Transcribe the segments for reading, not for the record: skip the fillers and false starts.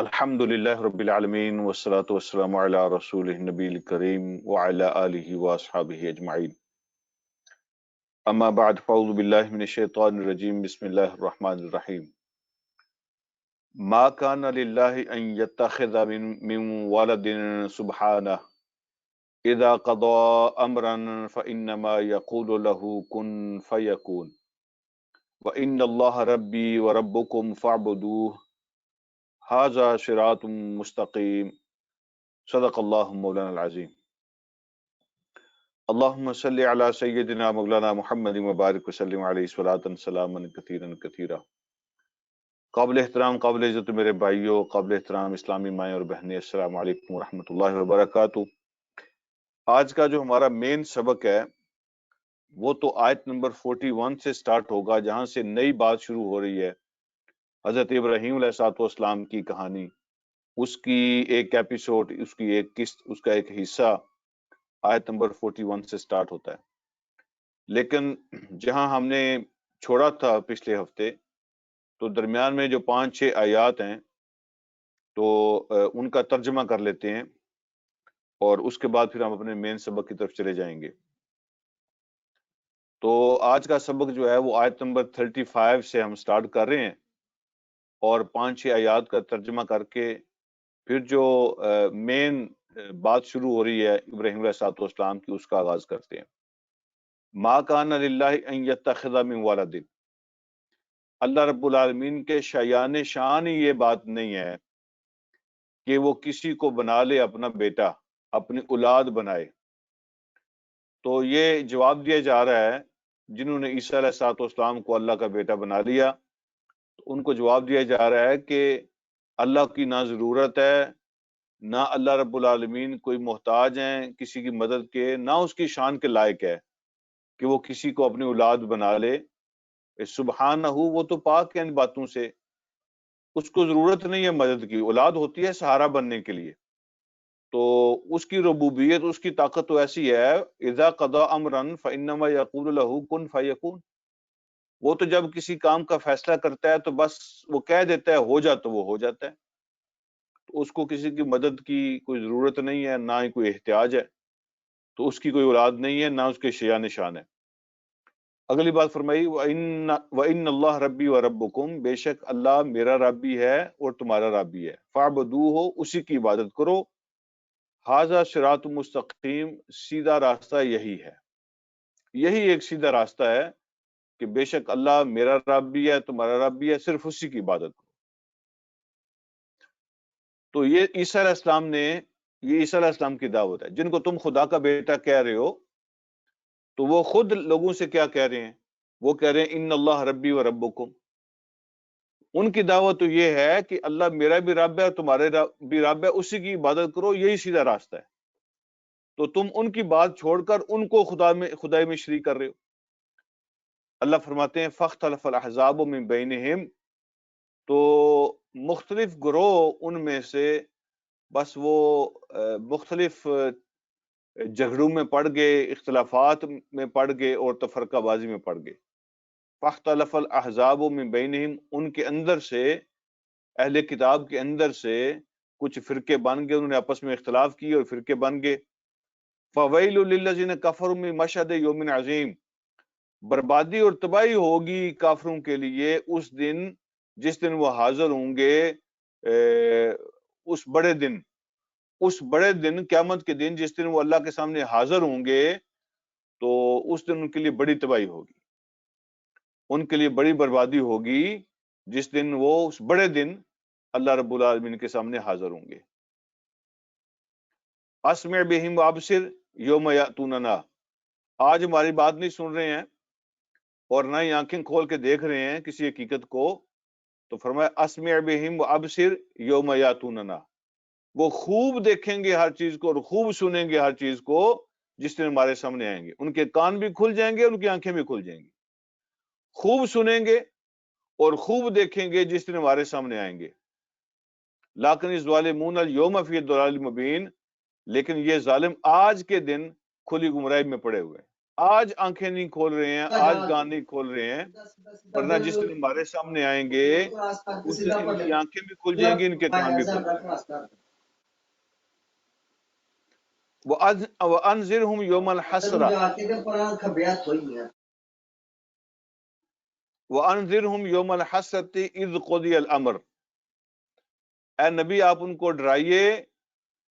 الحمدللہ رب العالمین والصلاة والسلام علی رسول النبی الکریم وعلی آلہ واصحابہ اجمعین اما بعد فاعوذ باللہ من الشیطان الرجیم بسم اللہ الرحمن الرحیم ما کان للہ ان یتخذ من ولد سبحانہ اذا قضى امرا فانما يقول له كن فيكون وان اللہ ربی وربکم فاعبدوہ ھذا صراط مستقیم صدق اللہ مولانا العظیم اللہم صلی علی سیدنا مولانا محمد مبارک وسلم علیہ صلاۃ سلاما کثیرا کثیرا۔ قابل احترام، قابل عزت میرے بھائیوں، قابل احترام اسلامی مائیں اور بہنیں، السلام علیکم ورحمۃ اللہ وبرکاتہ۔ آج کا جو ہمارا مین سبق ہے وہ تو آیت نمبر 41 سے سٹارٹ ہوگا، جہاں سے نئی بات شروع ہو رہی ہے، حضرت ابراہیم علیہ السلام کی کہانی، اس کی ایک ایپیسوڈ، اس کی ایک قسط، اس کا ایک حصہ آیت نمبر 41 سے سٹارٹ ہوتا ہے۔ لیکن جہاں ہم نے چھوڑا تھا پچھلے ہفتے، تو درمیان میں جو 5-6 آیات ہیں تو ان کا ترجمہ کر لیتے ہیں اور اس کے بعد پھر ہم اپنے مین سبق کی طرف چلے جائیں گے۔ تو آج کا سبق جو ہے وہ آیت نمبر 35 سے ہم سٹارٹ کر رہے ہیں اور 5-6 آیات کا ترجمہ کر کے پھر جو مین بات شروع ہو رہی ہے ابراہیم علیہ السلام کی، اس کا آغاز کرتے ہیں۔ ما کان للہ ان یتخذ من ولد، اللہ رب العالمین کے شایان شان ہی یہ بات نہیں ہے کہ وہ کسی کو بنا لے اپنا بیٹا، اپنی اولاد بنائے۔ تو یہ جواب دیا جا رہا ہے جنہوں نے عیسیٰ علیہ السلام کو اللہ کا بیٹا بنا لیا، تو ان کو جواب دیا جا رہا ہے کہ اللہ کی نہ ضرورت ہے، نہ اللہ رب العالمین کوئی محتاج ہیں کسی کی مدد کے، نہ اس کی شان کے لائق ہے کہ وہ کسی کو اپنی اولاد بنا لے۔ سبحانہ، وہ تو پاک ہے ان باتوں سے، اس کو ضرورت نہیں ہے مدد کی، اولاد ہوتی ہے سہارا بننے کے لیے۔ تو اس کی ربوبیت، اس کی طاقت تو ایسی ہے، اذا قضى امرا فانما يقول له كن فيكون، وہ تو جب کسی کام کا فیصلہ کرتا ہے تو بس وہ کہہ دیتا ہے ہو جا تو وہ ہو جاتا ہے، تو اس کو کسی کی مدد کی کوئی ضرورت نہیں ہے، نہ ہی کوئی احتیاج ہے، تو اس کی کوئی اولاد نہیں ہے، نہ اس کے شیعہ نشان ہے۔ اگلی بات فرمائی وَإِنَّ اللَّهَ رَبِّي وَرَبُّكُمْ، بے شک اللہ میرا رب بھی ہے اور تمہارا رب بھی ہے، فَاعْبُدُوهُ، اسی کی عبادت کرو، ھذا صراط مستقیم، سیدھا راستہ یہی ہے، یہی ایک سیدھا راستہ ہے کہ بے شک اللہ میرا رب بھی ہے، تمہارا رب بھی ہے، صرف اسی کی عبادت کرو۔ تو یہ عیسیٰ علیہ السلام نے، یہ عیسیٰ علیہ السلام کی دعوت ہے۔ جن کو تم خدا کا بیٹا کہہ رہے ہو، تو وہ خود لوگوں سے کیا کہہ رہے ہیں؟ وہ کہہ رہے ہیں ان اللہ ربی و ربکم۔ ان کی دعوت تو یہ ہے کہ اللہ میرا بھی رب ہے اور تمہارے بھی رب ہے، اسی کی عبادت کرو، یہی سیدھا راستہ ہے۔ تو تم ان کی بات چھوڑ کر ان کو خدائی میں شریک کر رہے ہو۔ اللہ فرماتے ہیں فاختلف الاحزاب من بینہم، تو مختلف گروہ ان میں سے بس وہ مختلف جھگڑوں میں پڑ گئے، اختلافات میں پڑ گئے اور تفرقہ بازی میں پڑ گئے۔ فاختلف الاحزاب من بینہم، ان کے اندر سے، اہل کتاب کے اندر سے کچھ فرقے بن گئے، انہوں نے آپس میں اختلاف کیے اور فرقے بن گئے۔ فویل للذین کفروا من مشہد یوم عظیم، بربادی اور تباہی ہوگی کافروں کے لیے اس دن جس دن وہ حاضر ہوں گے، اس بڑے دن قیامت کے دن، جس دن وہ اللہ کے سامنے حاضر ہوں گے، تو اس دن ان کے لیے بڑی تباہی ہوگی، ان کے لیے بڑی بربادی ہوگی جس دن وہ اس بڑے دن اللہ رب العالمین کے سامنے حاضر ہوں گے۔ اسمع بہم وابصر یوم یاتوننا، آج ہماری بات نہیں سن رہے ہیں اور نہ ہی آنکھیں کھول کے دیکھ رہے ہیں کسی حقیقت کو، تو فرمایا اسمع بہم وابصر یوم یاتوننا، وہ خوب دیکھیں گے ہر چیز کو اور خوب سنیں گے ہر چیز کو جس دن ہمارے سامنے آئیں گے۔ ان کے کان بھی کھل جائیں گے، ان کی آنکھیں بھی کھل جائیں گی، خوب سنیں گے اور خوب دیکھیں گے جس دن ہمارے سامنے آئیں گے۔ لیکن الظالمون اليوم فی ضلال مبین، لیکن یہ ظالم آج کے دن کھلی گمراہی میں پڑے ہوئے ہیں، آج آنکھیں نہیں کھول رہے ہیں، آج کان نہیں کھول رہے ہیں، ورنہ جس دن ہمارے سامنے آئیں گے اس دن ان کی آنکھیں بھی کھل جائیں گی، ان کے کان بھی کھل جائیں گے۔ وَأَنذِرْهُمْ يَوْمَ الْحَسْرَةِ وَأَنذِرْهُمْ يَوْمَ الْحَسْرَةِ إِذْ قُضِيَ الْأَمْرُ، اے نبی آپ ان کو ڈرائیے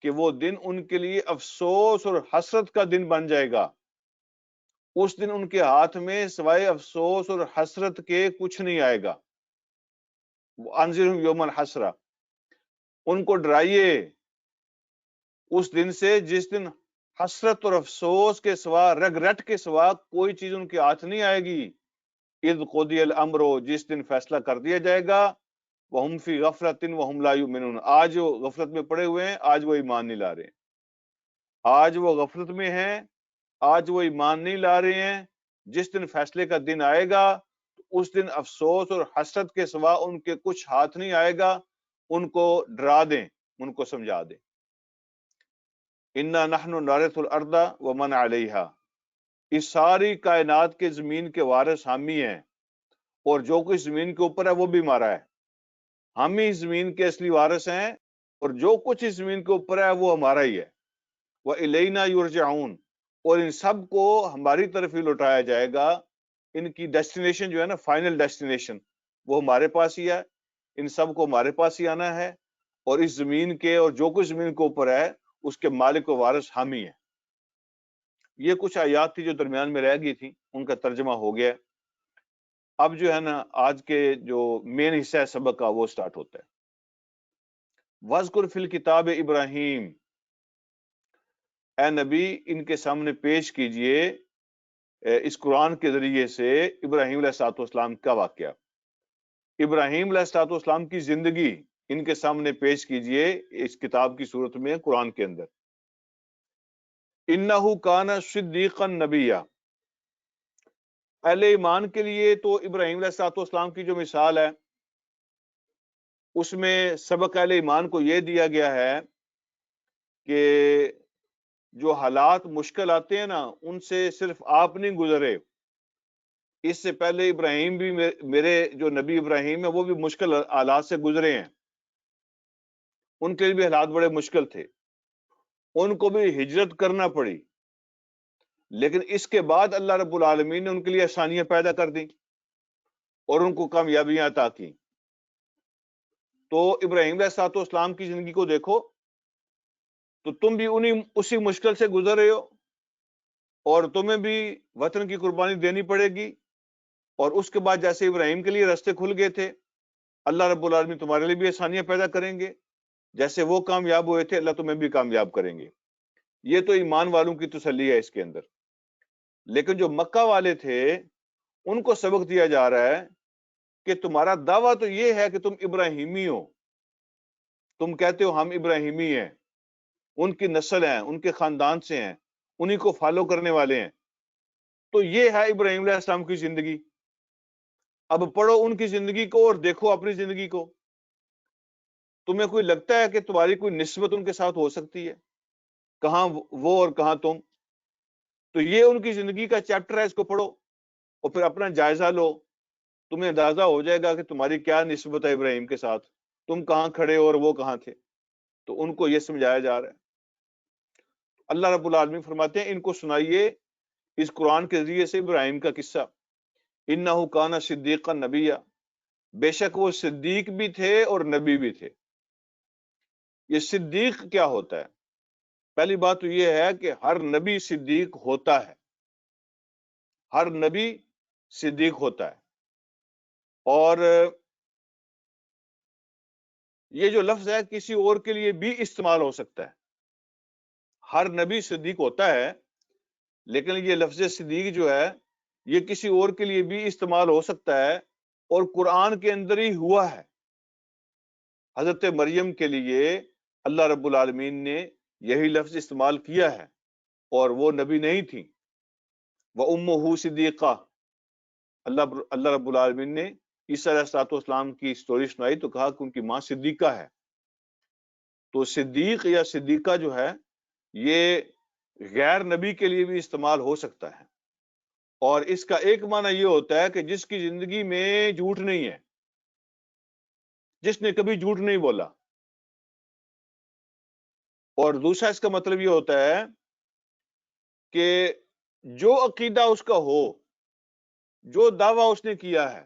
کہ وہ دن ان کے لیے افسوس اور حسرت کا دن بن جائے گا۔ اس دن ان کے ہاتھ میں سوائے افسوس اور حسرت کے کچھ نہیں آئے گا۔ وَأَنذِرْهُمْ يَوْمَ الْحَسْرَةِ، ان کو ڈرائیے اس دن سے جس دن حسرت اور افسوس کے سوا، رگرٹ کے سوا کوئی چیز ان کے ہاتھ نہیں آئے گی۔ اذ قضی الامر، جس دن فیصلہ کر دیا جائے گا، وہم فی غفلۃ وہم لا یؤمنون، آج وہ غفلت میں پڑے ہوئے ہیں، آج وہ ایمان نہیں لا رہے ہیں، آج وہ غفلت میں ہیں، آج وہ ایمان نہیں لا رہے ہیں۔ جس دن فیصلے کا دن آئے گا اس دن افسوس اور حسرت کے سوا ان کے کچھ ہاتھ نہیں آئے گا۔ ان کو ڈرا دیں، ان کو سمجھا دیں۔ انا نحن نرث الارض ومن علیہا، اس ساری کائنات کے زمین کے وارث ہم ہی ہیں، اور جو کچھ زمین کے اوپر ہے وہ بھی ہمارا ہے، ہم ہی زمین کے اصلی وارث ہیں، اور جو کچھ اس زمین کے اوپر ہے وہ ہمارا ہی ہے۔ وَإِلَيْنَا يُرْجَعُونَ، اور ان سب کو ہماری طرف ہی لوٹایا جائے گا۔ ان کی ڈیسٹینیشن جو ہے نا، فائنل ڈیسٹینیشن، وہ ہمارے پاس ہی ہے، ان سب کو ہمارے پاس ہی آنا ہے، اور اس زمین کے اور جو کچھ زمین کے اوپر ہے اس کے مالک و وارث ہم ہی ہیں۔ یہ کچھ آیات تھی جو درمیان میں رہ گئی تھی، ان کا ترجمہ ہو گیا۔ اب جو ہے نا آج کے جو مین حصہ ہے سبق کا، وہ سٹارٹ ہوتا ہے۔ وَاذْكُرْ فِي الْكِتَابِ ابراہیم، اے نبی ان کے سامنے پیش کیجئے اس قرآن کے ذریعے سے ابراہیم علیہ الصلوۃ والسلام کا واقعہ، ابراہیم علیہ الصلوۃ والسلام کی زندگی ان کے سامنے پیش کیجئے اس کتاب کی صورت میں، قرآن کے اندر۔ انہ کان صدیقا نبیا، اہل ایمان کے لیے تو ابراہیم علیہ الصلوۃ والسلام کی جو مثال ہے اس میں سبق اہل ایمان کو یہ دیا گیا ہے کہ جو حالات مشکل آتے ہیں نا ان سے صرف آپ نہیں گزرے، اس سے پہلے ابراہیم بھی، میرے جو نبی ابراہیم ہے وہ بھی مشکل حالات سے گزرے ہیں، ان کے لیے بھی حالات بڑے مشکل تھے، ان کو بھی ہجرت کرنا پڑی، لیکن اس کے بعد اللہ رب العالمین نے ان کے لیے آسانیاں پیدا کر دیں اور ان کو کامیابیاں عطا کی۔ تو ابراہیم علیہ الصلوۃ والسلام کی زندگی کو دیکھو تو تم بھی اسی مشکل سے گزر رہے ہو، اور تمہیں بھی وطن کی قربانی دینی پڑے گی، اور اس کے بعد جیسے ابراہیم کے لیے راستے کھل گئے تھے، اللہ رب العالمین تمہارے لیے بھی آسانیاں پیدا کریں گے، جیسے وہ کامیاب ہوئے تھے اللہ تمہیں بھی کامیاب کریں گے۔ یہ تو ایمان والوں کی تسلی ہے اس کے اندر۔ لیکن جو مکہ والے تھے ان کو سبق دیا جا رہا ہے کہ تمہارا دعویٰ تو یہ ہے کہ تم ابراہیمی ہو، تم کہتے ہو ہم ابراہیمی ہیں، ان کی نسل ہیں، ان کے خاندان سے ہیں، انہی کو فالو کرنے والے ہیں، تو یہ ہے ابراہیم علیہ السلام کی زندگی۔ اب پڑھو ان کی زندگی کو اور دیکھو اپنی زندگی کو، تمہیں کوئی لگتا ہے کہ تمہاری کوئی نسبت ان کے ساتھ ہو سکتی ہے؟ کہاں وہ اور کہاں تم؟ تو یہ ان کی زندگی کا چیپٹر ہے، اس کو پڑھو اور پھر اپنا جائزہ لو، تمہیں اندازہ ہو جائے گا کہ تمہاری کیا نسبت ہے ابراہیم کے ساتھ، تم کہاں کھڑے ہو اور وہ کہاں تھے۔ تو ان کو یہ سمجھایا جا رہا ہے۔ اللہ رب العالمین فرماتے ہیں ان کو سنائیے اس قرآن کے ذریعے سے ابراہیم کا قصہ۔ انہ کان صدیقا نبیا، بے شک وہ صدیق بھی تھے اور نبی بھی تھے۔ یہ صدیق کیا ہوتا ہے؟ پہلی بات تو یہ ہے کہ ہر نبی صدیق ہوتا ہے، ہر نبی صدیق ہوتا ہے، اور یہ جو لفظ ہے کسی اور کے لیے بھی استعمال ہو سکتا ہے۔ ہر نبی صدیق ہوتا ہے، لیکن یہ لفظ صدیق جو ہے یہ کسی اور کے لیے بھی استعمال ہو سکتا ہے، اور قرآن کے اندر ہی ہوا ہے۔ حضرت مریم کے لیے اللہ رب العالمین نے یہی لفظ استعمال کیا ہے، اور وہ نبی نہیں تھی۔ وَأُمُّهُ صِدِّیقَةٌ، اللہ رب العالمین نے عیسیٰ علیہ الصلوۃ والسلام کی سٹوری سنائی تو کہا کہ ان کی ماں صدیقہ ہے۔ تو صدیق یا صدیقہ جو ہے یہ غیر نبی کے لیے بھی استعمال ہو سکتا ہے۔ اور اس کا ایک معنی یہ ہوتا ہے کہ جس کی زندگی میں جھوٹ نہیں ہے، جس نے کبھی جھوٹ نہیں بولا. اور دوسرا اس کا مطلب یہ ہوتا ہے کہ جو عقیدہ اس کا ہو، جو دعویٰ اس نے کیا ہے،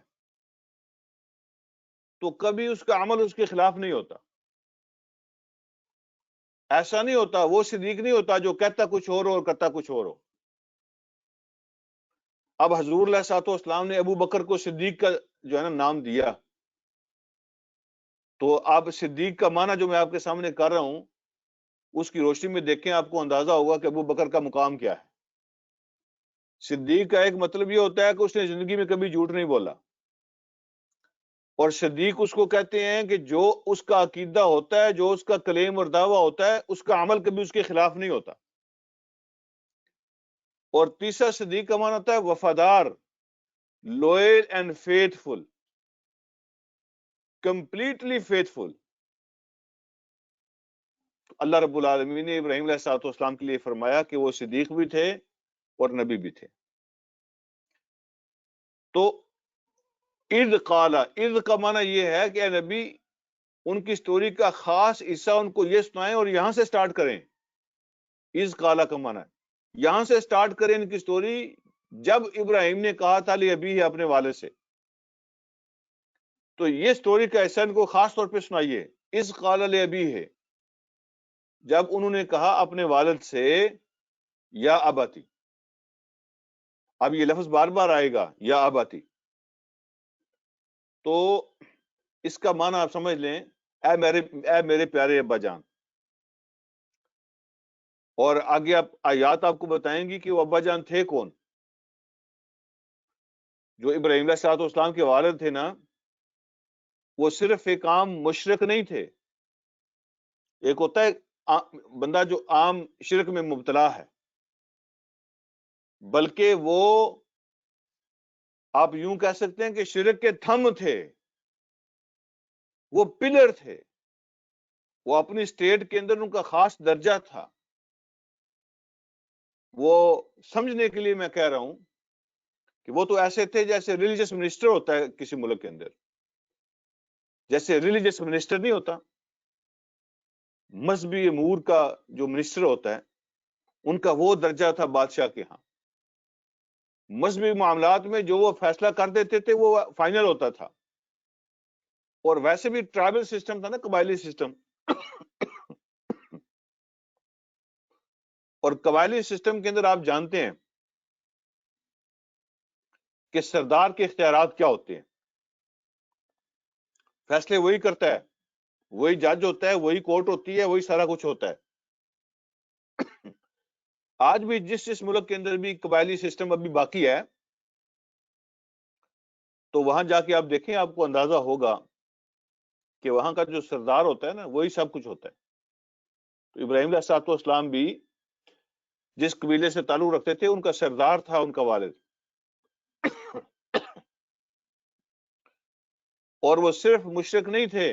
تو کبھی اس کا عمل اس کے خلاف نہیں ہوتا. ایسا نہیں ہوتا، وہ صدیق نہیں ہوتا جو کہتا کچھ اور کرتا کچھ اور ہو. اب حضور علیہ الصلوۃ والسلام نے ابو بکر کو صدیق کا جو ہے نا نام دیا، تو آپ صدیق کا معنی جو میں آپ کے سامنے کر رہا ہوں اس کی روشنی میں دیکھیں، آپ کو اندازہ ہوگا کہ ابو بکر کا مقام کیا ہے. صدیق کا ایک مطلب یہ ہوتا ہے کہ اس نے زندگی میں کبھی جھوٹ نہیں بولا، اور صدیق اس کو کہتے ہیں کہ جو اس کا عقیدہ ہوتا ہے، جو اس کا کلیم اور دعویٰ ہوتا ہے، اس کا عمل کبھی اس کے خلاف نہیں ہوتا. اور تیسرا صدیق کا معنی ہوتا ہے وفادار، loyal and faithful, completely faithful. اللہ رب العالمین نے ابراہیم علیہ الصلوۃ والسلام کے لیے فرمایا کہ وہ صدیق بھی تھے اور نبی بھی تھے. تو اذ قال، اذ کا معنی یہ ہے کہ اے نبی ان کی سٹوری کا خاص حصہ ان کو یہ سنائیں اور یہاں سے سٹارٹ کریں. اذ قال کا معنی ہے یہاں سے سٹارٹ کریں ان کی سٹوری، جب ابراہیم نے کہا تھا لابیہ اپنے والد سے، تو یہ سٹوری کا حصہ ان کو خاص طور پہ سنائیے. اذ قال لابیہ، جب انہوں نے کہا اپنے والد سے یا اباتی. اب یہ لفظ بار بار آئے گا یا اباتی، تو اس کا معنی آپ سمجھ لیں اے میرے پیارے ابا جان. اور آگے آیات آپ کو بتائیں گی کہ وہ ابا جان تھے کون. جو ابراہیم علیہ الصلوۃ والسلام کے والد تھے نا، وہ صرف ایک عام مشرک نہیں تھے. ایک ہوتا ہے بندہ جو عام شرک میں مبتلا ہے، بلکہ وہ آپ یوں کہہ سکتے ہیں کہ شرک کے تھم تھے، وہ پلر تھے، وہ اپنی اسٹیٹ کے اندر ان کا خاص درجہ تھا. وہ سمجھنے کے لیے میں کہہ رہا ہوں کہ وہ تو ایسے تھے جیسے ریلیجس منسٹر ہوتا ہے کسی ملک کے اندر، جیسے ریلیجس منسٹر نہیں ہوتا، مذہبی امور کا جو منسٹر ہوتا ہے، ان کا وہ درجہ تھا بادشاہ کے ہاں. مذہبی معاملات میں جو وہ فیصلہ کر دیتے تھے وہ فائنل ہوتا تھا. اور ویسے بھی ٹرائبل سسٹم تھا نا، قبائلی سسٹم، اور قبائلی سسٹم کے اندر آپ جانتے ہیں کہ سردار کے اختیارات کیا ہوتے ہیں. فیصلے وہی کرتا ہے، وہی جج ہوتا ہے، وہی کورٹ ہوتی ہے، وہی سارا کچھ ہوتا ہے. آج بھی جس ملک کے اندر بھی قبائلی سسٹم ابھی باقی ہے، تو وہاں جا کے آپ دیکھیں، آپ کو اندازہ ہوگا کہ وہاں کا جو سردار ہوتا ہے نا، وہی سب کچھ ہوتا ہے. تو ابراہیم علیہ الصلوۃ والسلام بھی جس قبیلے سے تعلق رکھتے تھے، ان کا سردار تھا ان کا والد. اور وہ صرف مشرک نہیں تھے،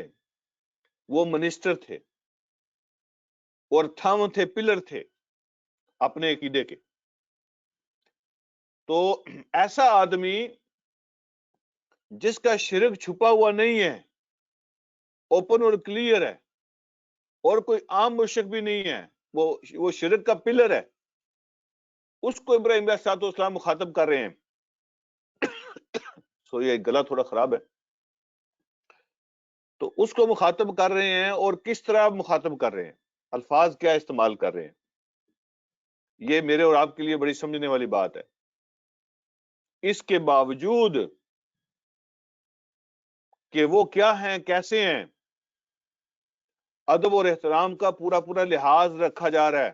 وہ منسٹر تھے اور تھم تھے، پلر تھے اپنے عقیدے کے. تو ایسا آدمی جس کا شرک چھپا ہوا نہیں ہے، اوپن اور کلیئر ہے، اور کوئی عام مشرک بھی نہیں ہے، وہ شرک کا پلر ہے، اس کو ابراہیم علیہ الصلوۃ والسلام مخاطب کر رہے ہیں. یہ گلا تھوڑا خراب ہے. تو اس کو مخاطب کر رہے ہیں، اور کس طرح مخاطب کر رہے ہیں، الفاظ کیا استعمال کر رہے ہیں. یہ میرے اور آپ کے لیے بڑی سمجھنے والی بات ہے. اس کے باوجود کہ وہ کیا ہیں، کیسے ہیں، ادب اور احترام کا پورا پورا لحاظ رکھا جا رہا ہے.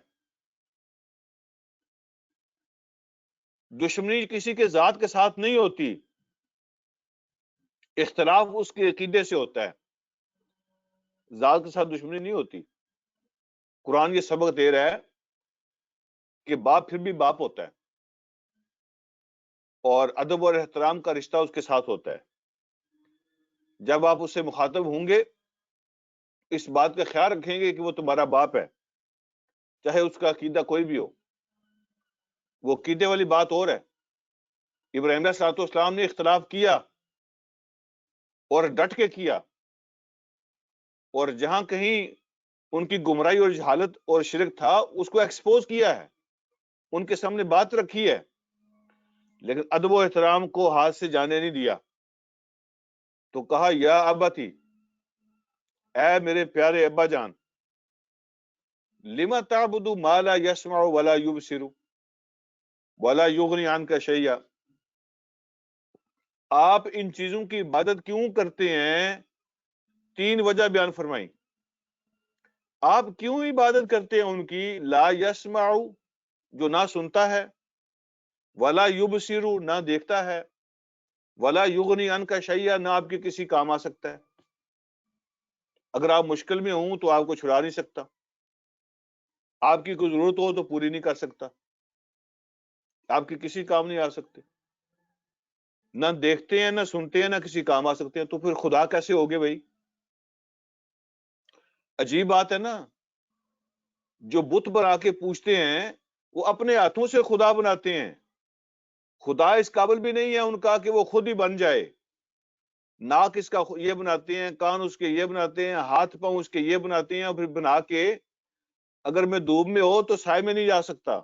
دشمنی کسی کے ذات کے ساتھ نہیں ہوتی، اختلاف اس کے عقیدے سے ہوتا ہے، ذات کے ساتھ دشمنی نہیں ہوتی. قرآن یہ سبق دے رہا ہے کہ باپ پھر بھی باپ ہوتا ہے، اور ادب اور احترام کا رشتہ اس کے ساتھ ہوتا ہے. جب آپ اس سے مخاطب ہوں گے، اس بات کا خیال رکھیں گے کہ وہ تمہارا باپ ہے، چاہے اس کا عقیدہ کوئی بھی ہو. وہ عقیدے والی بات اور ہے، ابراہیم علیہ السلام نے اختلاف کیا اور ڈٹ کے کیا، اور جہاں کہیں ان کی گمراہی اور جہالت اور شرک تھا اس کو ایکسپوز کیا ہے، ان کے سامنے بات رکھی ہے، لیکن ادب و احترام کو ہاتھ سے جانے نہیں دیا۔ تو کہا یا ابتی، اے میرے پیارے ابا جان، لما تعبد ما لا يسمع ولا يبصر ولا یغنی عنک شیئا، آپ ان چیزوں کی عبادت کیوں کرتے ہیں؟ تین وجہ بیان فرمائی۔ آپ کیوں عبادت کرتے ہیں ان کی؟ لا یسمع، جو نہ سنتا ہے، ولا یبصر، نہ دیکھتا ہے، ولا یغنی عنک شیئا، نہ آپ کے کسی کام آ سکتا ہے۔ اگر آپ مشکل میں ہوں تو آپ کو چھڑا نہیں سکتا، آپ کی کوئی ضرورت ہو تو پوری نہیں کر سکتا، آپ کے کسی کام نہیں آ سکتے، نہ دیکھتے ہیں، نہ سنتے ہیں، نہ کسی کام آ سکتے ہیں، تو پھر خدا کیسے ہوگے بھائی؟ عجیب بات ہے نا، جو بت بنا کے پوچھتے ہیں وہ اپنے ہاتھوں سے خدا بناتے ہیں۔ خدا اس قابل بھی نہیں ہے ان کا کہ وہ خود ہی بن جائے۔ ناک اس کا یہ بناتے ہیں، کان اس کے یہ بناتے ہیں، ہاتھ پاؤں اس کے یہ بناتے ہیں، اور پھر بنا کے اگر میں دھوپ میں ہو تو سائے میں نہیں جا سکتا،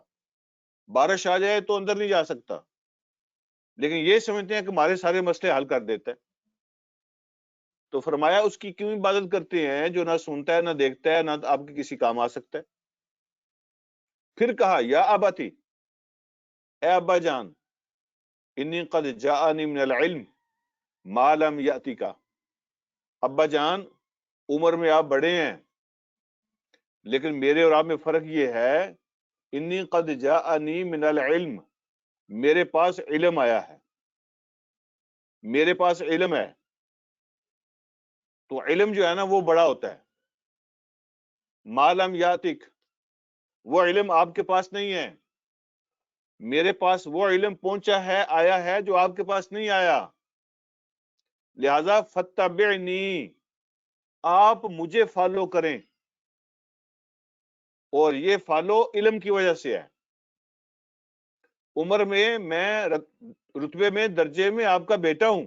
بارش آ جائے تو اندر نہیں جا سکتا، لیکن یہ سمجھتے ہیں کہ ہمارے سارے مسئلے حل کر دیتا ہے۔ تو فرمایا اس کی کیوں عبادت کرتے ہیں جو نہ سنتا ہے، نہ دیکھتا ہے، نہ آپ کے کسی کام آ سکتا ہے؟ پھر کہا یا اباتی، اے ابا جان، انی قد جاءنی من العلم ما لم یأتک، ابا جان عمر میں آپ بڑے ہیں، لیکن میرے اور آپ میں فرق یہ ہے، انی قد جاءنی من العلم، میرے پاس علم آیا ہے، میرے پاس علم ہے۔ تو علم جو ہے نا وہ بڑا ہوتا ہے۔ ما لم یاتک، وہ علم آپ کے پاس نہیں ہے، میرے پاس وہ علم پہنچا ہے، آیا ہے جو آپ کے پاس نہیں آیا۔ لہذا فتبعنی، آپ مجھے فالو کریں، اور یہ فالو علم کی وجہ سے ہے۔ عمر میں رتبے میں درجے میں آپ کا بیٹا ہوں،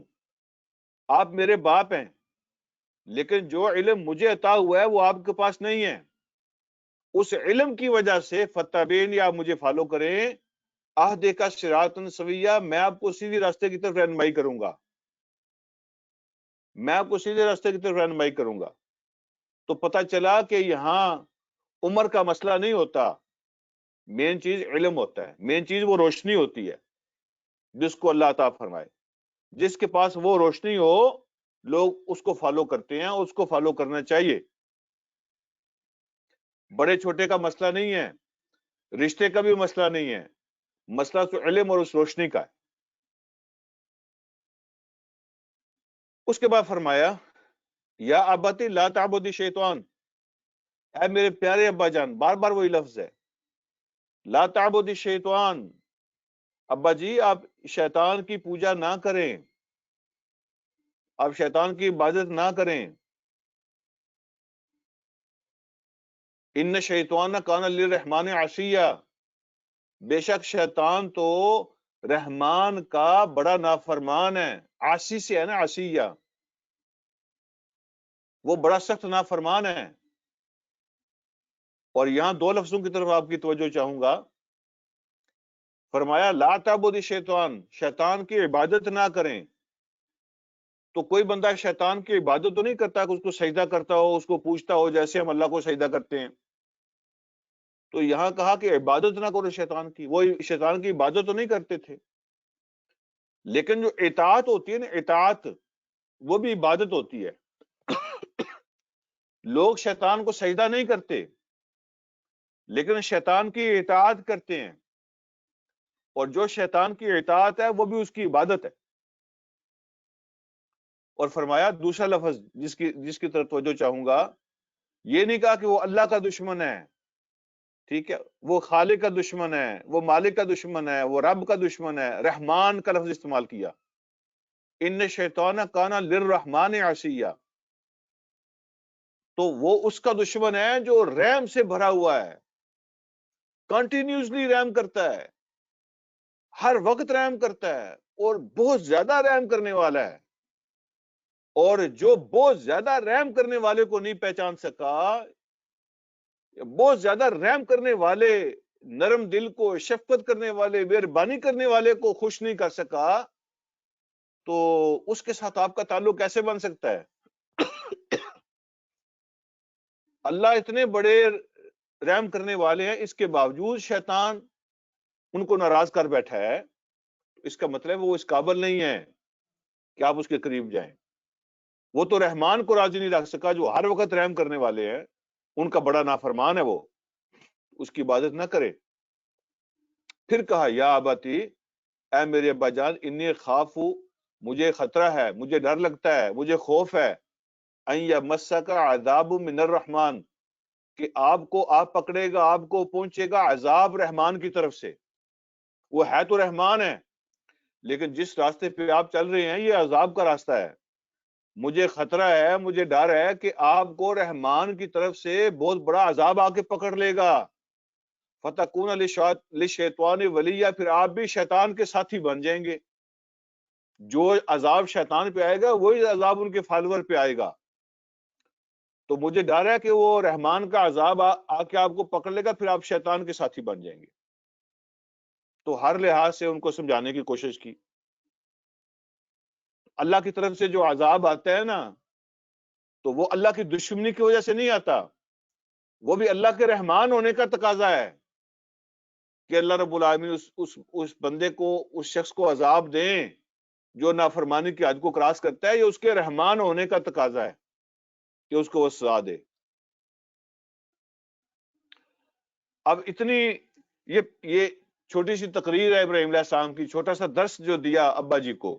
آپ میرے باپ ہیں، لیکن جو علم مجھے عطا ہوا ہے وہ آپ کے پاس نہیں ہے۔ اس علم کی وجہ سے فتبعنی، آپ مجھے فالو کریں، اہدک صراطا سویا، میں آپ کو سیدھے راستے کی طرف رہنمائی کروں گا، میں آپ کو سیدھے راستے کی طرف رہنمائی کروں گا۔ تو پتہ چلا کہ یہاں عمر کا مسئلہ نہیں ہوتا، مین چیز علم ہوتا ہے، مین چیز وہ روشنی ہوتی ہے جس کو اللہ عطا فرمائے۔ جس کے پاس وہ روشنی ہو لوگ اس کو فالو کرتے ہیں، اس کو فالو کرنا چاہیے۔ بڑے چھوٹے کا مسئلہ نہیں ہے، رشتے کا بھی مسئلہ نہیں ہے، مسئلہ تو علم اور اس روشنی کا ہے۔ اس کے بعد فرمایا یا ابتی لا تعبد الشیطان، اے میرے پیارے ابا جان، بار بار وہی لفظ ہے، لا تعبد الشیطان، ابا جی آپ شیطان کی پوجا نہ کریں، آپ شیطان کی عبادت نہ کریں۔ ان شیطان کان للرحمن عصیا، بے شک شیطان تو رحمان کا بڑا نافرمان ہے، عاصی سے ہے نا، عصیہ، وہ بڑا سخت نافرمان ہے۔ اور یہاں دو لفظوں کی طرف آپ کی توجہ چاہوں گا، فرمایا لا تعبد الشیطان، شیطان کی عبادت نہ کریں۔ تو کوئی بندہ شیطان کی عبادت تو نہیں کرتا کہ اس کو سجدہ کرتا ہو، اس کو پوچھتا ہو جیسے ہم اللہ کو سجدہ کرتے ہیں۔ تو یہاں کہا کہ عبادت نہ کرو شیطان کی، وہ شیطان کی عبادت تو نہیں کرتے تھے، لیکن جو اطاعت ہوتی ہے نا، اطاعت وہ بھی عبادت ہوتی ہے۔ لوگ شیطان کو سجدہ نہیں کرتے لیکن شیطان کی اطاعت کرتے ہیں، اور جو شیطان کی اطاعت ہے وہ بھی اس کی عبادت ہے۔ اور فرمایا دوسرا لفظ جس کی طرف توجہ چاہوں گا، یہ نہیں کہا کہ وہ اللہ کا دشمن ہے، ٹھیک ہے، وہ خالق کا دشمن ہے، وہ مالک کا دشمن ہے، وہ رب کا دشمن ہے، رحمان کا لفظ استعمال کیا، ان شیطان کانا للرحمن عصیا، تو وہ اس کا دشمن ہے جو رحم سے بھرا ہوا ہے، کنٹینیوسلی رحم کرتا ہے، ہر وقت رحم کرتا ہے، اور بہت زیادہ رحم کرنے والا ہے. اور جو بہت زیادہ رحم کرنے والے کو نہیں پہچان سکا، بہت زیادہ رحم کرنے والے، نرم دل کو، شفقت کرنے والے، مہربانی کرنے والے کو خوش نہیں کر سکا، تو اس کے ساتھ آپ کا تعلق کیسے بن سکتا ہے؟ اللہ اتنے بڑے رحم کرنے والے ہیں، اس کے باوجود شیطان ان کو ناراض کر بیٹھا ہے. اس کا مطلب وہ اس قابل نہیں ہے کہ آپ اس کے قریب جائیں. وہ تو رحمان کو راضی نہیں رکھ سکا جو ہر وقت رحم کرنے والے ہیں، ان کا بڑا نافرمان ہے، وہ اس کی عبادت نہ کرے. پھر کہا یا اباتی، اے میرے ابا جان، انی خاف، مجھے خطرہ ہے، مجھے ڈر لگتا ہے، مجھے خوف ہے، ان یمسک عذاب من الرحمن، کہ آپ پکڑے گا، آپ کو پہنچے گا عذاب رحمان کی طرف سے. وہ ہے تو رحمان ہے، لیکن جس راستے پہ آپ چل رہے ہیں یہ عذاب کا راستہ ہے. مجھے خطرہ ہے، مجھے ڈر ہے کہ آپ کو رحمان کی طرف سے بہت بڑا عذاب آ کے پکڑ لے گا. فتکون للشیطان ولیہ، پھر آپ بھی شیطان کے ساتھی بن جائیں گے. جو عذاب شیطان پہ آئے گا وہی عذاب ان کے فالوور پہ آئے گا. تو مجھے ڈر ہے کہ وہ رحمان کا عذاب آ کے آپ کو پکڑ لے گا، پھر آپ شیطان کے ساتھی بن جائیں گے. تو ہر لحاظ سے ان کو سمجھانے کی کوشش کی. اللہ کی طرف سے جو عذاب آتا ہے نا، تو وہ اللہ کی دشمنی کی وجہ سے نہیں آتا، وہ بھی اللہ کے رحمان ہونے کا تقاضا ہے کہ اللہ رب العالمین اس بندے کو، اس شخص کو عذاب دیں جو نافرمانی کی حد کو کراس کرتا ہے. یہ اس کے رحمان ہونے کا تقاضا ہے کہ اس کو وہ سزا دے. اب اتنی یہ چھوٹی سی تقریر ہے ابراہیم علیہ السلام کی، چھوٹا سا درس جو دیا ابا جی کو.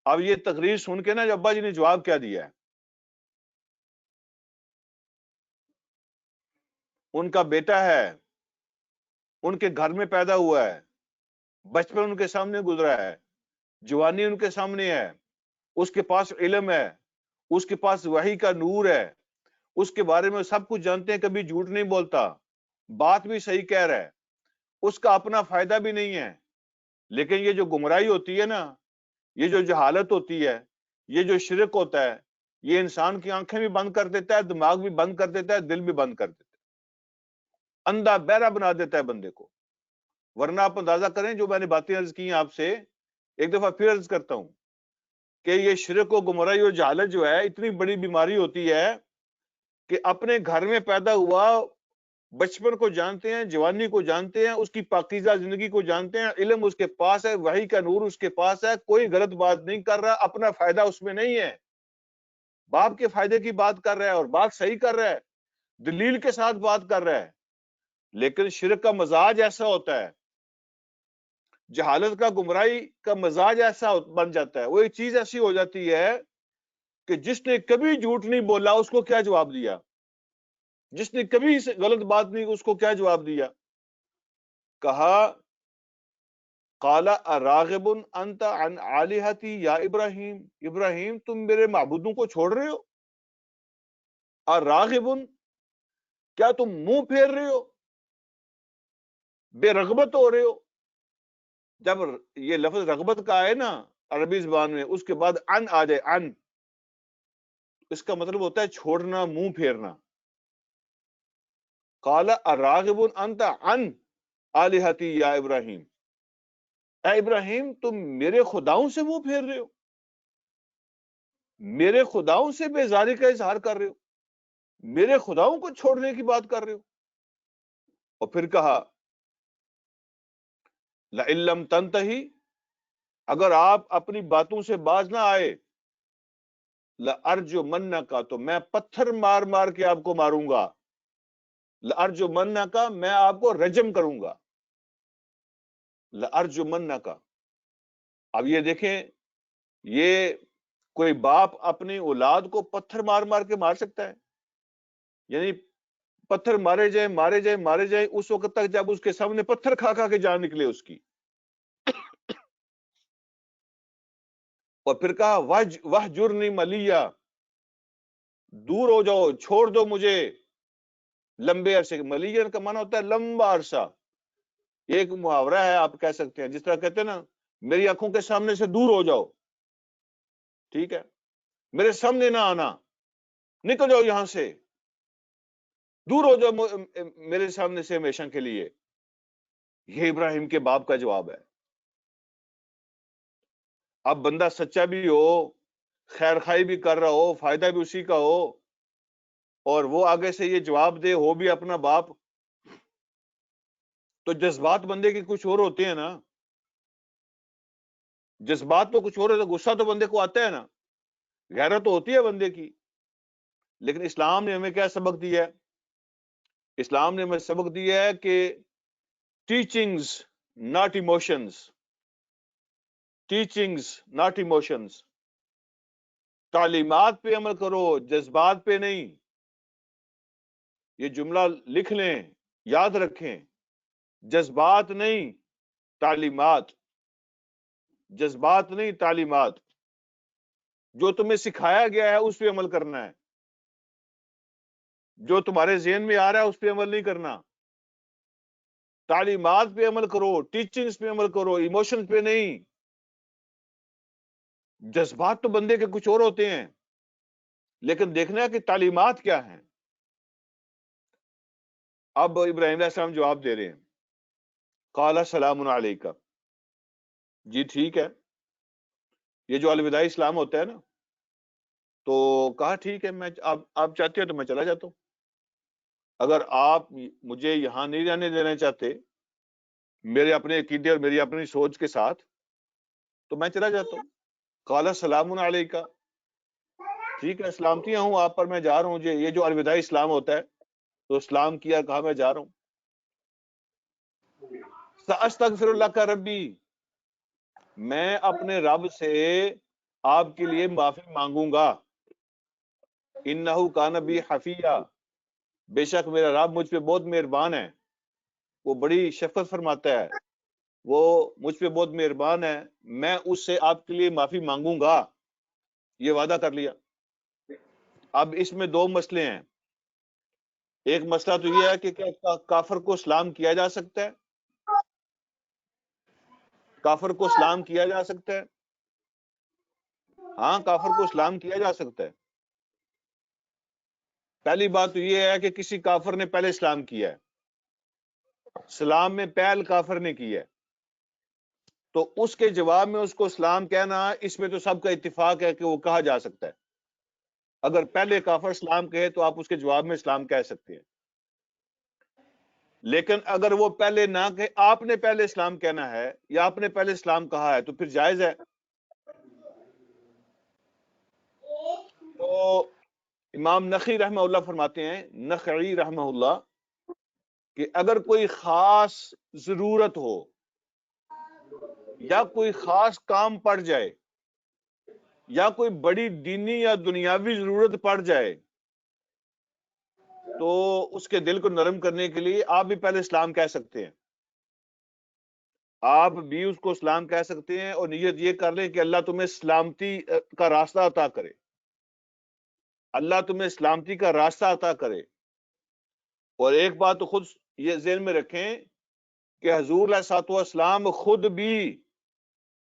اب یہ تقریر سن کے نا جو ابا جی نے جواب کیا دیا ہے، ان کا بیٹا ہے، ان کے گھر میں پیدا ہوا ہے، بچپن ان کے سامنے گزرا ہے، جوانی ان کے سامنے ہے، اس کے پاس علم ہے، اس کے پاس وحی کا نور ہے، اس کے بارے میں سب کچھ جانتے ہیں، کبھی جھوٹ نہیں بولتا، بات بھی صحیح کہہ رہا ہے، اس کا اپنا فائدہ بھی نہیں ہے. لیکن یہ جو گمراہی ہوتی ہے نا، یہ جو جہالت ہوتی ہے، یہ جو شرک ہوتا ہے، یہ انسان کی آنکھیں بھی بند کر دیتا ہے، دماغ بھی بند کر دیتا ہے، دل بھی بند کر دیتا ہے، اندھا بہرا بنا دیتا ہے بندے کو. ورنہ آپ اندازہ کریں، جو میں نے باتیں عرض کی ہیں آپ سے، ایک دفعہ پھر عرض کرتا ہوں کہ یہ شرک و گمراہی اور جہالت جو ہے اتنی بڑی بیماری ہوتی ہے کہ اپنے گھر میں پیدا ہوا، بچپن کو جانتے ہیں، جوانی کو جانتے ہیں، اس کی پاکیزہ زندگی کو جانتے ہیں، علم اس کے پاس ہے، وحی کا نور اس کے پاس ہے، کوئی غلط بات نہیں کر رہا، اپنا فائدہ اس میں نہیں ہے، باپ کے فائدے کی بات کر رہا ہے اور بات صحیح کر رہا ہے، دلیل کے ساتھ بات کر رہا ہے. لیکن شرک کا مزاج ایسا ہوتا ہے، جہالت کا، گمراہی کا مزاج ایسا بن جاتا ہے، وہ ایک چیز ایسی ہو جاتی ہے کہ جس نے کبھی جھوٹ نہیں بولا اس کو کیا جواب دیا، جس نے کبھی غلط بات نہیں اس کو کیا جواب دیا. کہا قال اراغب انت عن آلہتی یا ابراہیم، ابراہیم تم میرے معبودوں کو چھوڑ رہے ہو؟ اراغب، کیا تم منہ پھیر رہے ہو، بے رغبت ہو رہے ہو؟ جب یہ لفظ رغبت کا ہے نا عربی زبان میں، اس کے بعد ان آ جائے، ان، اس کا مطلب ہوتا ہے چھوڑنا، منہ پھیرنا. قال اراغب انت عن آلہتی یا ابراہیم، اے ابراہیم تم میرے خداؤں سے منہ پھیر رہے ہو، میرے خداؤں سے بیزاری کا اظہار کر رہے ہو، میرے خداؤں کو چھوڑنے کی بات کر رہے ہو. اور پھر کہا لئن لم تنتہی، اگر آپ اپنی باتوں سے باز نہ آئے، لأرجمنک، تو میں پتھر مار مار کے آپ کو ماروں گا، لأرجمنک، میں آپ کو رجم کروں گا، لأرجمنک. اب یہ دیکھیں، یہ کوئی باپ اپنی اولاد کو پتھر مار مار کے مار سکتا ہے؟ یعنی پتھر مارے جائیں مارے جائیں مارے جائیں اس وقت تک جب اس کے سامنے پتھر کھا کھا کے جان نکلے اس کی. اور پھر کہا وہجرنی ملیہ، دور ہو جاؤ، چھوڑ دو مجھے لمبے عرصے. ملیہ کا معنی ہوتا ہے لمبا عرصہ. ایک محاورہ ہے، آپ کہہ سکتے ہیں، جس طرح کہتے ہیں نا میری آنکھوں کے سامنے سے دور ہو جاؤ، ٹھیک ہے، میرے سامنے نہ آنا، نکل جاؤ یہاں سے، دور ہو جاؤ میرے سامنے سے ہمیشہ کے لیے۔ یہ ابراہیم کے باپ کا جواب ہے۔ اب بندہ سچا بھی ہو، خیر خائی بھی کر رہا ہو، فائدہ بھی اسی کا ہو، اور وہ آگے سے یہ جواب دے، ہو بھی اپنا باپ، تو جذبات بندے کے کچھ اور ہوتے ہیں نا، جذبات تو کچھ اور ہوتے، غصہ تو بندے کو آتا ہے نا، غیرت تو ہوتی ہے بندے کی، لیکن اسلام نے ہمیں کیا سبق دیا ہے؟ اسلام نے ہمیں سبق دیا ہے کہ teachings not emotions, teachings not emotions, تعلیمات پہ عمل کرو، جذبات پہ نہیں۔ یہ جملہ لکھ لیں، یاد رکھیں، جذبات نہیں تعلیمات، جذبات نہیں تعلیمات، جو تمہیں سکھایا گیا ہے اس پہ عمل کرنا ہے، جو تمہارے ذہن میں آ رہا ہے اس پہ عمل نہیں کرنا، تعلیمات پہ عمل کرو، ٹیچنگز پہ عمل کرو، ایموشن پہ نہیں۔ جذبات تو بندے کے کچھ اور ہوتے ہیں، لیکن دیکھنا ہے کہ تعلیمات کیا ہیں۔ اب ابراہیم علیہ السلام جواب دے رہے ہیں، قال سلام علیکم، جی ٹھیک ہے، یہ جو الوداعی اسلام ہوتا ہے نا، تو کہا ٹھیک ہے، میں آپ چاہتے ہو تو میں چلا جاتا ہوں، اگر آپ مجھے یہاں نہیں رہنے دینا چاہتے میرے اپنے عقیدے اور میری اپنی سوچ کے ساتھ، تو میں چلا جاتا ہوں۔ قال سلام علیکم، ٹھیک ہے، سلامتیاں ہوں آپ پر، میں جا رہا ہوں، یہ جو الوداعی اسلام ہوتا ہے، تو اسلام کیا، کہا میں جا رہا ہوں۔ سأستغفر اللہ کا ربی، میں اپنے رب سے آپ کے لیے معافی مانگوں گا، انہو کان بی حفیہ، بے شک میرا رب مجھ پہ بہت مہربان ہے، وہ بڑی شفقت فرماتا ہے، وہ مجھ پہ بہت مہربان ہے، میں اس سے آپ کے لیے معافی مانگوں گا، یہ وعدہ کر لیا۔ اب اس میں دو مسئلے ہیں، ایک مسئلہ تو یہ ہے کہ کیا کافر کو سلام کیا جا سکتا ہے؟ کافر کو سلام کیا جا سکتا ہے؟ ہاں، کافر کو سلام کیا جا سکتا ہے۔ پہلی بات تو یہ ہے کہ کسی کافر نے پہلے سلام کیا ہے، سلام میں پہل کافر نے کی ہے، تو اس کے جواب میں اس کو سلام کہنا، اس میں تو سب کا اتفاق ہے کہ وہ کہا جا سکتا ہے۔ اگر پہلے کافر سلام کہے تو آپ اس کے جواب میں سلام کہہ سکتے ہیں، لیکن اگر وہ پہلے نہ کہے، آپ نے پہلے سلام کہنا ہے یا آپ نے پہلے سلام کہا ہے، تو پھر جائز ہے۔ تو امام نخعی رحمہ اللہ فرماتے ہیں، نخعی رحمہ اللہ، کہ اگر کوئی خاص ضرورت ہو یا کوئی خاص کام پڑ جائے یا کوئی بڑی دینی یا دنیاوی ضرورت پڑ جائے، تو اس کے دل کو نرم کرنے کے لیے آپ بھی پہلے سلام کہہ سکتے ہیں، آپ بھی اس کو سلام کہہ سکتے ہیں، اور نیت یہ کر لیں کہ اللہ تمہیں سلامتی کا راستہ عطا کرے، اللہ تمہیں سلامتی کا راستہ عطا کرے۔ اور ایک بات تو خود یہ ذہن میں رکھیں کہ حضور علیہ الصلوۃ والسلام خود بھی،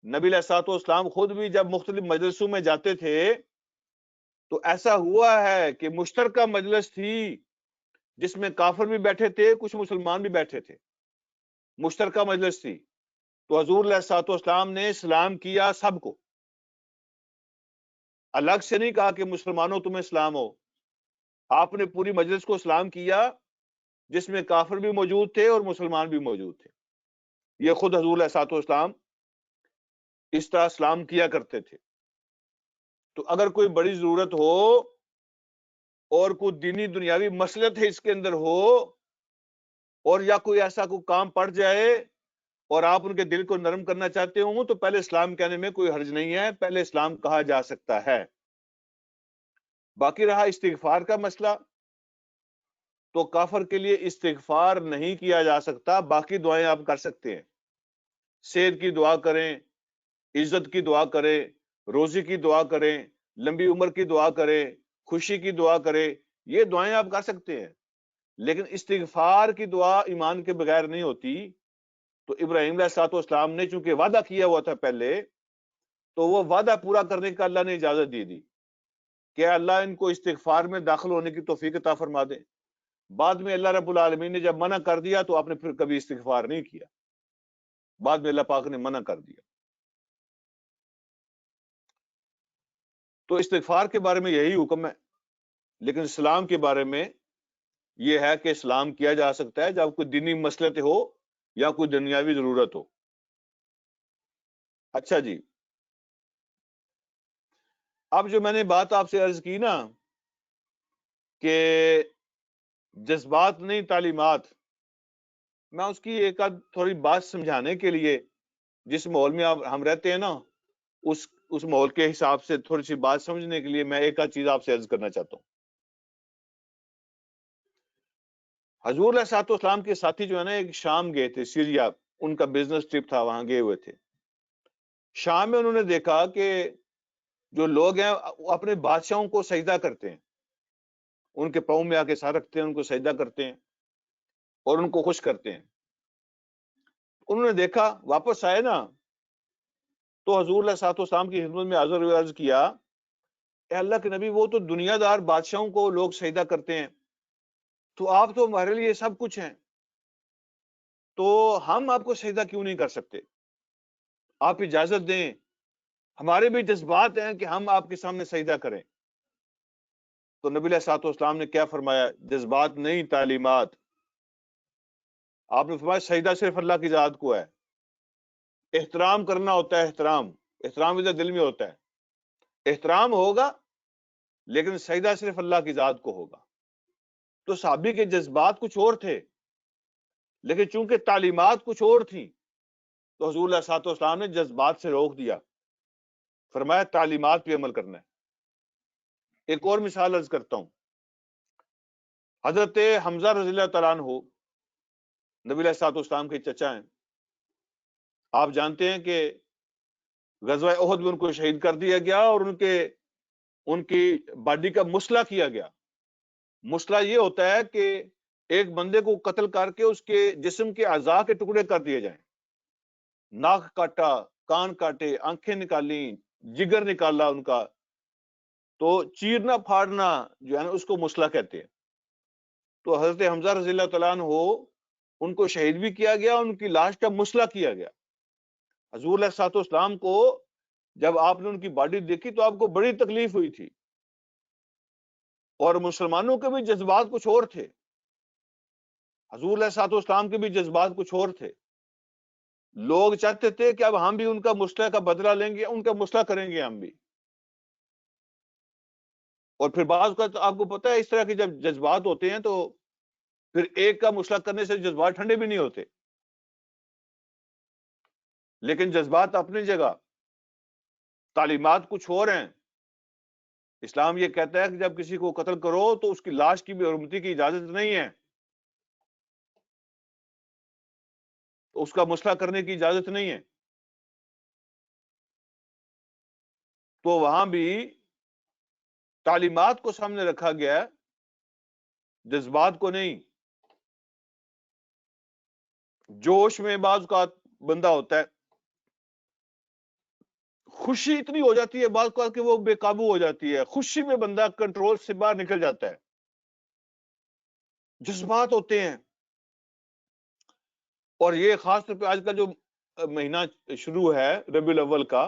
نبی علیہ الصلوۃ والسلام خود بھی جب مختلف مجلسوں میں جاتے تھے تو ایسا ہوا ہے کہ مشترکہ مجلس تھی جس میں کافر بھی بیٹھے تھے، کچھ مسلمان بھی بیٹھے تھے، مشترکہ مجلس تھی، تو حضور علیہ الصلوۃ والسلام نے سلام کیا سب کو، الگ سے نہیں کہا کہ مسلمانوں تمہیں سلام ہو، آپ نے پوری مجلس کو سلام کیا جس میں کافر بھی موجود تھے اور مسلمان بھی موجود تھے۔ یہ خود حضور علیہ الصلوۃ والسلام اس طرح سلام کیا کرتے تھے۔ تو اگر کوئی بڑی ضرورت ہو اور کوئی دینی دنیاوی مصلحت ہے اس کے اندر ہو، اور یا کوئی ایسا کوئی کام پڑ جائے اور آپ ان کے دل کو نرم کرنا چاہتے ہوں، تو پہلے اسلام کہنے میں کوئی حرج نہیں ہے، پہلے اسلام کہا جا سکتا ہے۔ باقی رہا استغفار کا مسئلہ، تو کافر کے لیے استغفار نہیں کیا جا سکتا، باقی دعائیں آپ کر سکتے ہیں، صحت کی دعا کریں، عزت کی دعا کریں، روزی کی دعا کریں، لمبی عمر کی دعا کریں، خوشی کی دعا کریں، یہ دعائیں آپ کر سکتے ہیں، لیکن استغفار کی دعا ایمان کے بغیر نہیں ہوتی، تو ابراہیم علیہ السلام نے چونکہ وعدہ کیا ہوا تھا پہلے، تو وہ وعدہ پورا کرنے کا اللہ نے اجازت دی کہ اللہ ان کو استغفار میں داخل ہونے کی توفیق عطا فرما دے۔ بعد میں اللہ رب العالمین نے جب منع کر دیا تو آپ نے پھر کبھی استغفار نہیں کیا، بعد میں اللہ پاک نے منع کر دیا۔ تو استغفار کے بارے میں یہی حکم ہے، لیکن اسلام کے بارے میں یہ ہے کہ اسلام کیا جا سکتا ہے جب کوئی دینی مصلحت ہو یا کوئی دنیاوی ضرورت ہو۔ اچھا جی، اب جو میں نے بات آپ سے عرض کی نا کہ جذبات نہیں تعلیمات، میں اس کی ایک آدھ تھوڑی بات سمجھانے کے لیے، جس ماحول میں ہم رہتے ہیں نا اس ماحول کے حساب سے تھوڑی سی بات سمجھنے کے لیے میں ایک آدھ چیز آپ سے عرض کرنا چاہتا ہوں۔ حضور علیہ السلام کے ساتھی جو ہے نا ایک شام گئے تھے، سیریا، ان کا بزنس ٹرپ تھا، وہاں گئے ہوئے تھے۔ شام میں انہوں نے دیکھا کہ جو لوگ ہیں وہ اپنے بادشاہوں کو سجدہ کرتے ہیں، ان کے پاؤں میں آ کے سر رکھتے ہیں، ان کو سجدہ کرتے ہیں اور ان کو خوش کرتے ہیں۔ انہوں نے دیکھا، واپس آئے نا تو حضور علیہ السلام کی خدمت میں حاضر ہوئے، عرض کیا، اے اللہ کے نبی، وہ تو دنیا دار بادشاہوں کو لوگ سجدہ کرتے ہیں، تو آپ تو ہمارے لیے سب کچھ ہیں، تو ہم آپ کو سجدہ کیوں نہیں کر سکتے؟ آپ اجازت دیں، ہمارے بھی جذبات ہیں کہ ہم آپ کے سامنے سجدہ کریں۔ تو نبی علیہ الصلوۃ والسلام نے کیا فرمایا؟ جذبات نہیں تعلیمات۔ آپ نے فرمایا سجدہ صرف اللہ کی ذات کو ہے، احترام کرنا ہوتا ہے، احترام ادھر دل میں ہوتا ہے، احترام ہوگا لیکن سجدہ صرف اللہ کی ذات کو ہوگا۔ تو صحابی کے جذبات کچھ اور تھے، لیکن چونکہ تعلیمات کچھ اور تھیں تو حضور علیہ الصلوۃ والسلام نے جذبات سے روک دیا، فرمایا تعلیمات پہ عمل کرنا ہے۔ ایک اور مثال عرض کرتا ہوں، حضرت حمزہ رضی اللہ تعالیٰ عنہ نبی علیہ الصلوۃ والسلام کے چچا ہیں۔ آپ جانتے ہیں کہ غزوہ احد میں ان کو شہید کر دیا گیا اور ان کی باڈی کا مسئلہ کیا گیا۔ مسئلہ یہ ہوتا ہے کہ ایک بندے کو قتل کر کے اس کے جسم کے اعضاء کے ٹکڑے کر دیے جائیں، ناک کاٹا، کان کاٹے، آنکھیں نکالی، جگر نکالا ان کا، تو چیرنا پھاڑنا جو ہے نا اس کو مسئلہ کہتے ہیں۔ تو حضرت حمزہ رضی اللہ تعالیٰ عنہ ان کو شہید بھی کیا گیا، ان کی لاش کا مسئلہ کیا گیا۔ حضور علیہ الصلوۃ والسلام کو جب آپ نے ان کی باڈی دیکھی تو آپ کو بڑی تکلیف ہوئی تھی، اور مسلمانوں کے بھی جذبات کچھ اور تھے، حضور علیہ الصلوۃ والسلام کے بھی جذبات کچھ اور تھے۔ لوگ چاہتے تھے کہ اب ہم بھی ان کا مسئلہ کا بدلہ لیں گے، ان کا مسئلہ کریں گے ہم بھی۔ اور پھر بعض کا آپ کو پتہ ہے اس طرح کے جب جذبات ہوتے ہیں تو پھر ایک کا مسئلہ کرنے سے جذبات ٹھنڈے بھی نہیں ہوتے۔ لیکن جذبات اپنی جگہ، تعلیمات کچھ اور ہیں۔ اسلام یہ کہتا ہے کہ جب کسی کو قتل کرو تو اس کی لاش کی بھی حرمتی کی اجازت نہیں ہے، تو اس کا مسئلہ کرنے کی اجازت نہیں ہے۔ تو وہاں بھی تعلیمات کو سامنے رکھا گیا ہے، جذبات کو نہیں۔ جوش میں بعض کا بندہ ہوتا ہے، خوشی اتنی ہو جاتی ہے بعض کا کہ وہ بے قابو ہو جاتی ہے، خوشی میں بندہ کنٹرول سے باہر نکل جاتا ہے۔ جذبات ہوتے ہیں، اور یہ خاص طور پہ آج کا جو مہینہ شروع ہے ربیع الاول کا،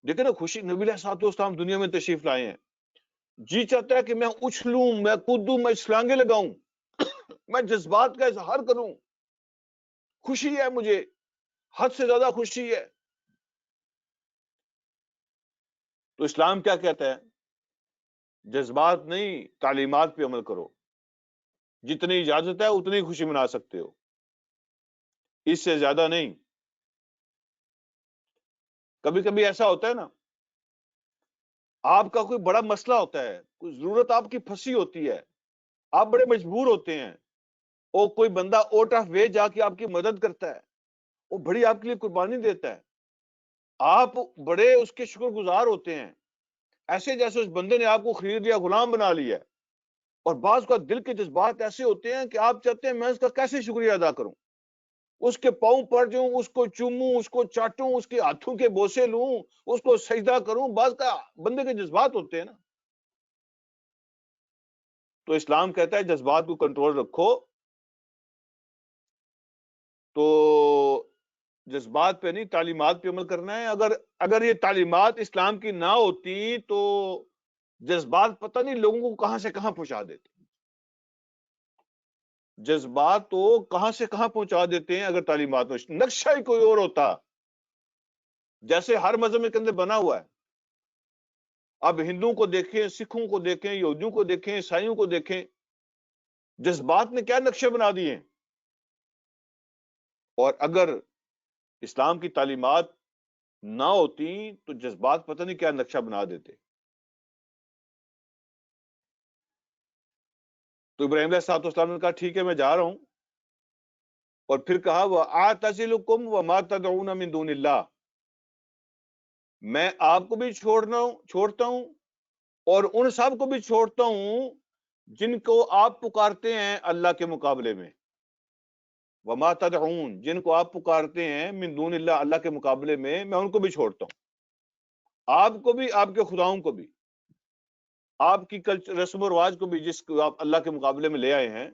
دیکھیں نا خوشی، نبی علیہ الصلوۃ والسلام دنیا میں تشریف لائے ہیں، جی چاہتا ہے کہ میں اچھلوں، میں کودوں، میں چھلانگے لگاؤں، میں جذبات کا اظہار کروں، خوشی ہے مجھے، حد سے زیادہ خوشی ہے۔ تو اسلام کیا کہتا ہے؟ جذبات نہیں، تعلیمات پہ عمل کرو، جتنی اجازت ہے اتنی خوشی منا سکتے ہو، اس سے زیادہ نہیں۔ کبھی کبھی ایسا ہوتا ہے نا، آپ کا کوئی بڑا مسئلہ ہوتا ہے، کوئی ضرورت آپ کی پھنسی ہوتی ہے، آپ بڑے مجبور ہوتے ہیں، اور کوئی بندہ آؤٹ آف وے جا کے آپ کی مدد کرتا ہے، وہ بڑی آپ کے لیے قربانی دیتا ہے، آپ بڑے اس کے شکر گزار ہوتے ہیں، ایسے جیسے اس بندے نے آپ کو خرید لیا، غلام بنا لیا ہے۔ اور بعض کا دل کے جذبات ایسے ہوتے ہیں کہ آپ چاہتے ہیں میں اس کا کیسے شکریہ ادا کروں، اس کے پاؤں پڑ جاؤں، اس کو چوموں، اس کو چاٹوں، اس کے ہاتھوں کے بوسے لوں، اس کو سجدہ کروں، بعض کا بندے کے جذبات ہوتے ہیں نا. تو اسلام کہتا ہے جذبات کو کنٹرول رکھو. تو جذبات پہ نہیں، تعلیمات پہ عمل کرنا ہے. اگر یہ تعلیمات اسلام کی نہ ہوتی تو جذبات پتہ نہیں لوگوں کو کہاں سے کہاں پہنچا دیتے. جذبات تو کہاں سے کہاں پہنچا دیتے ہیں اگر تعلیمات میں نقشہ ہی کوئی اور ہوتا، جیسے ہر مذہب کے اندر بنا ہوا ہے. اب ہندوؤں کو دیکھیں، سکھوں کو دیکھیں، یہودیوں کو دیکھیں، عیسائیوں کو دیکھیں، جذبات نے کیا نقشے بنا دیے ہیں. اور اگر اسلام کی تعلیمات نہ ہوتی تو جذبات پتہ نہیں کیا نقشہ بنا دیتے. تو ابراہیم علیہ الصلوۃ والسلام نے کہا ٹھیک ہے میں جا رہا ہوں. اور پھر کہا وَأَعْتَزِلُكُمْ وَمَا تَدْعُونَ مِن دُونِ اللَّهِ، میں آپ کو بھی چھوڑتا ہوں اور ان سب کو بھی چھوڑتا ہوں جن کو آپ پکارتے ہیں اللہ کے مقابلے میں. وما تدعون، جن کو آپ پکارتے ہیں من دون اللہ، اللہ کے مقابلے میں ان کو بھی چھوڑتا ہوں. آپ کو بھی، آپ کے خداؤں کو بھی، آپ کی کلچر رسم و رواج کو بھی جس کو آپ اللہ کے مقابلے میں لے آئے ہیں،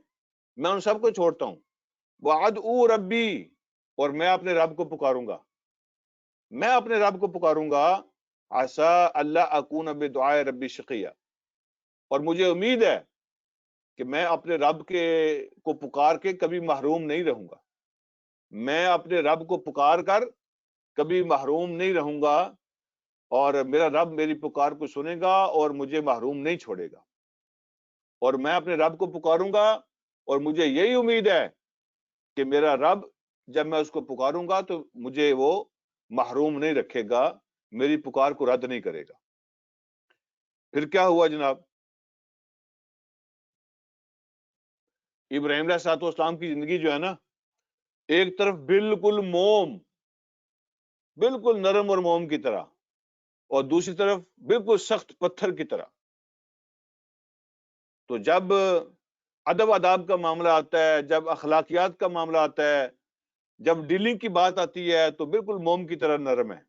میں ان سب کو چھوڑتا ہوں. وَأَدْعُو ربی، اور میں اپنے رب کو پکاروں گا. میں اپنے رب کو پکاروں گا. عسیٰ اللہ اکون بدعاء ربی شقیہ، اور مجھے امید ہے کہ میں اپنے رب کو پکار کے کبھی محروم نہیں رہوں گا. میں اپنے رب کو پکار کر کبھی محروم نہیں رہوں گا، اور میرا رب میری پکار کو سنے گا اور مجھے محروم نہیں چھوڑے گا. اور میں اپنے رب کو پکاروں گا اور مجھے یہی امید ہے کہ میرا رب جب میں اس کو پکاروں گا تو مجھے وہ محروم نہیں رکھے گا، میری پکار کو رد نہیں کرے گا. پھر کیا ہوا جناب؟ ابراہیم علیہ الصلوۃ والسلام کی زندگی جو ہے نا، ایک طرف بالکل موم، بالکل نرم اور موم کی طرح، اور دوسری طرف بالکل سخت پتھر کی طرح. تو جب ادب آداب کا معاملہ آتا ہے، جب اخلاقیات کا معاملہ آتا ہے، جب ڈیلنگ کی بات آتی ہے تو بالکل موم کی طرح نرم ہے.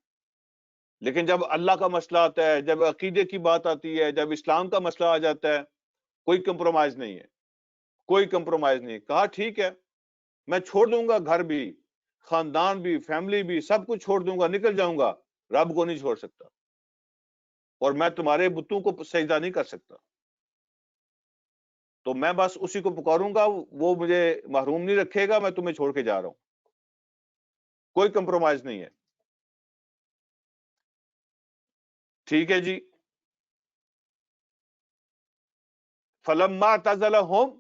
لیکن جب اللہ کا مسئلہ آتا ہے، جب عقیدے کی بات آتی ہے، جب اسلام کا مسئلہ آ جاتا ہے، کوئی کمپرومائز نہیں ہے، کوئی کمپرومائز نہیں. کہا ٹھیک ہے میں چھوڑ دوں گا، گھر بھی، خاندان بھی، فیملی بھی، سب کچھ چھوڑ دوں گا، نکل جاؤں گا، رب کو نہیں چھوڑ سکتا. اور میں تمہارے بتوں کو سجدہ نہیں کر سکتا. تو میں بس اسی کو پکاروں گا، وہ مجھے محروم نہیں رکھے گا، میں تمہیں چھوڑ کے جا رہا ہوں. کوئی کمپرومائز نہیں ہے. ٹھیک ہے جی. فَلَمَّا اعْتَزَلَهُمْ،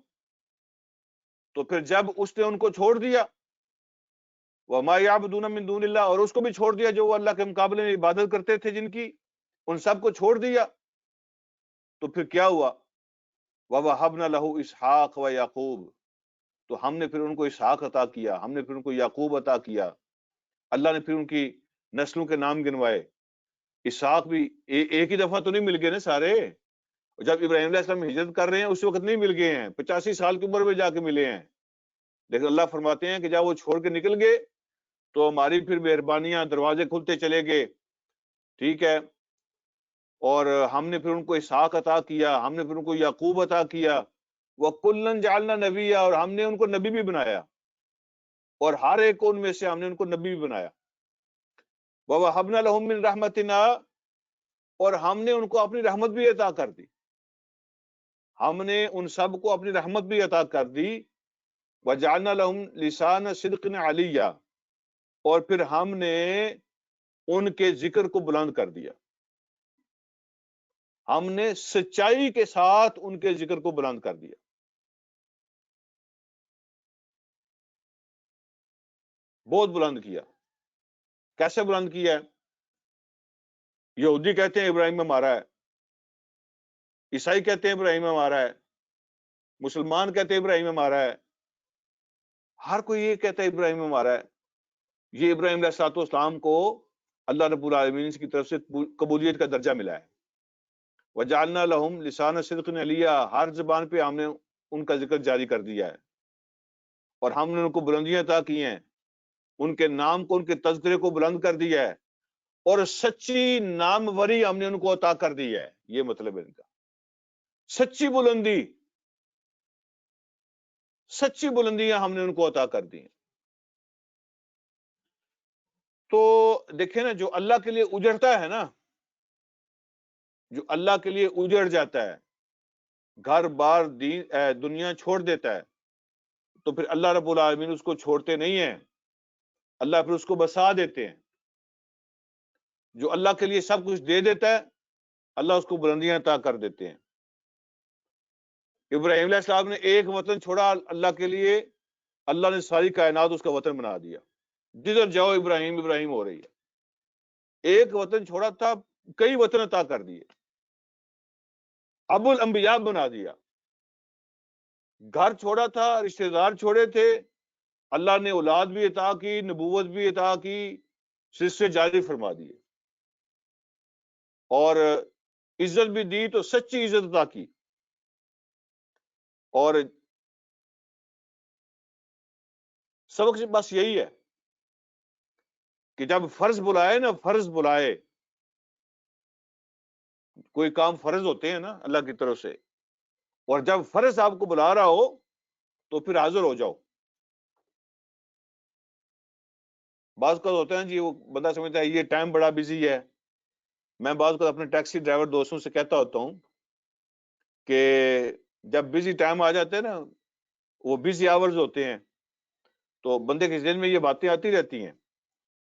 تو پھر جب اس نے ان کو چھوڑ دیا، وَمَا يَعْبُدُونَ مِن دُونِ اللَّهِ، اور اس کو بھی چھوڑ دیا جو وہ اللہ کے مقابلے میں عبادت کرتے تھے جن کی، ان سب کو چھوڑ دیا. تو پھر کیا ہوا؟ وَوَهَبْنَا لَهُ إِسْحَاقَ وَيَعْقُوبَ، تو ہم نے پھر ان کو اسحاق عطا کیا، ہم نے پھر ان کو یعقوب عطا کیا. اللہ نے پھر ان کی نسلوں کے نام گنوائے. اسحاق بھی ایک ہی دفعہ تو نہیں مل گئے نا سارے. جب ابراہیم علیہ السلام ہجرت کر رہے ہیں اس وقت نہیں مل گئے ہیں، 85 سال کی عمر میں جا کے ملے ہیں. لیکن اللہ فرماتے ہیں کہ جب وہ چھوڑ کے نکل گئے تو ہماری پھر مہربانیاں، دروازے کھلتے چلے گئے. ٹھیک ہے. اور ہم نے پھر ان کو اسحاق عطا کیا، ہم نے پھر ان کو یعقوب عطا کیا. وَكُلًّا جَعَلْنَا نَبِيًّا، اور ہم نے ان کو نبی بھی بنایا، اور ہر ایک ان میں سے ہم نے ان کو نبی بھی بنایا. وَوَهَبْنَا لَهُم مِّن رَحْمَتِنَا، اور ہم نے ان کو اپنی رحمت بھی عطا کر دی. ہم نے ان سب کو اپنی رحمت بھی عطا کر دی. وَجَعَلْنَا لَهُمْ لِسَانَ صِدْقٍ عَلِيًّا، اور پھر ہم نے ان کے ذکر کو بلند کر دیا. ہم نے سچائی کے ساتھ ان کے ذکر کو بلند کر دیا. بہت بلند کیا. کیسے بلند کیا ہے؟ یہودی کہتے ہیں ابراہیم ہمارا ہے، عیسائی کہتے ہیں ابراہیم ہمارا ہے، مسلمان کہتے ہیں ابراہیم ہمارا ہے، ہر کوئی یہ کہتا ہے ابراہیم ہمارا ہے. یہ ابراہیم علیہ الصلوۃ والسلام کو اللہ رب العالمین کی طرف سے قبولیت کا درجہ ملا ہے. وَجَعَلْنَا لَهُمْ لِسَانَ صِدْقٍ عَلِيًّا، ہر زبان پہ ہم نے ان کا ذکر جاری کر دیا ہے، اور ہم نے ان کو بلندیاں عطا کی ہیں. ان کے نام کو، ان کے تذکرے کو بلند کر دیا ہے، اور سچی ناموری ہم نے ان کو عطا کر دی ہے. یہ مطلب ہے ان کا، سچی بلندی، سچی بلندیاں ہم نے ان کو عطا کر دی ہیں. تو دیکھیں نا، جو اللہ کے لیے اجڑتا ہے نا، جو اللہ کے لیے اجڑ جاتا ہے، گھر بار دنیا چھوڑ دیتا ہے، تو پھر اللہ رب العالمین اس کو چھوڑتے نہیں ہیں، اللہ پھر اس کو بسا دیتے ہیں. جو اللہ کے لیے سب کچھ دے دیتا ہے، اللہ اس کو بلندیاں عطا کر دیتے ہیں. ابراہیم علیہ السلام نے ایک وطن چھوڑا اللہ کے لیے، اللہ نے ساری کائنات اس کا وطن بنا دیا. جدھر جاؤ ابراہیم ابراہیم ہو رہی ہے. ایک وطن چھوڑا تھا، کئی وطن عطا کر دیے، ابو الانبیاء بنا دیا. گھر چھوڑا تھا، رشتہ دار چھوڑے تھے، اللہ نے اولاد بھی عطا کی، نبوت بھی عطا کی، سلسلے جاری فرما دیے، اور عزت بھی دی تو سچی عزت عطا کی. اور سبق بس یہی ہے کہ جب فرض بلائے نا، فرض بلائے، کوئی کام فرض ہوتے ہیں نا اللہ کی طرف سے، اور جب فرض آپ کو بلا رہا ہو تو پھر حاضر ہو جاؤ. بعض کا ہوتا ہے جی، وہ بندہ سمجھتا ہے یہ ٹائم بڑا بزی ہے. میں بعض کو اپنے ٹیکسی ڈرائیور دوستوں سے کہتا ہوتا ہوں کہ جب بزی ٹائم آ جاتے ہیں نا، وہ بزی آورز ہوتے ہیں، تو بندے کے ذہن میں یہ باتیں آتی رہتی ہیں،